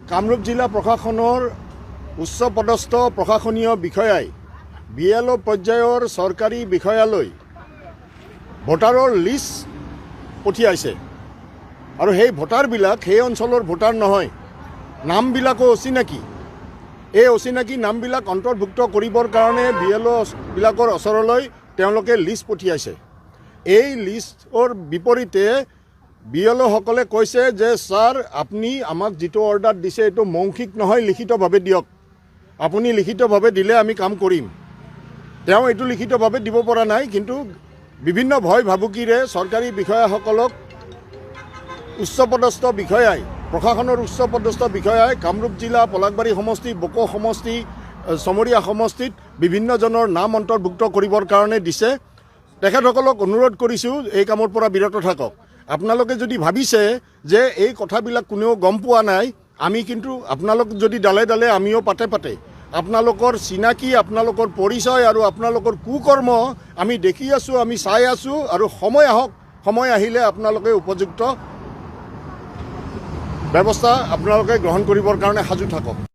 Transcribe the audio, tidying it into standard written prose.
কামৰূপ জিলা প্ৰশাসনৰ উচ্চপদস্থ প্ৰশাসনীয় বিষয়াই BLO পৰ্যায়ৰ চৰকাৰী বিষয়ালৈ ভোটাৰৰ লিষ্ট পঠিয়াইছে আৰু সেই ভোটাৰবিলাক সেই অঞ্চলৰ ভোটাৰ নহয়, নামবিলাকো অচিনাকি। এই অচিনাকি নামবিলাক অন্তৰ্ভুক্ত কৰিবৰ কাৰণে BLO বিলাকৰ ওচৰলৈ তেওঁলোকে লিষ্ট পঠিয়াইছে। এই লিষ্টৰ বিপৰীতে BLO সকলে কৈছে যে ছাৰ আপুনি আমাক যিটো অৰ্ডাৰ দিছে এইটো মৌখিক নহয়, লিখিতভাৱে দিয়ক। আপুনি লিখিতভাৱে দিলে আমি কাম কৰিম। তেওঁ এইটো লিখিতভাৱে দিব পৰা নাই, কিন্তু বিভিন্ন ভয় ভাবুকিৰে চৰকাৰী বিষয়াসকলক উচ্চপদস্থ বিষয়াই প্ৰশাসনৰ উচ্চপদস্থ বিষয়াই কামৰূপ জিলা পলাশবাৰী সমষ্টি, বকো সমষ্টি, চমৰীয়া সমষ্টিত বিভিন্নজনৰ নাম অন্তৰ্ভুক্ত কৰিবৰ কাৰণে দিছে। তেখেতসকলক অনুৰোধ কৰিছোঁ এই কামৰ পৰা বিৰত থাকক। আপোনালোকে যদি ভাবিছে যে এই কথাবিলাক কোনেও গম পোৱা নাই, আমি কিন্তু আপোনালোক যদি ডালে ডালে আমিও পাতে পাতে আপোনালোকৰ চিনাকি, আপোনালোকৰ পৰিচয় আৰু আপোনালোকৰ কুকৰ্ম আমি দেখি আছোঁ, আমি চাই আছোঁ। আৰু সময় আহক, সময় আহিলে আপোনালোকে উপযুক্ত ব্যৱস্থা আপোনালোকে গ্ৰহণ কৰিবৰ কাৰণে সাজু থাকক।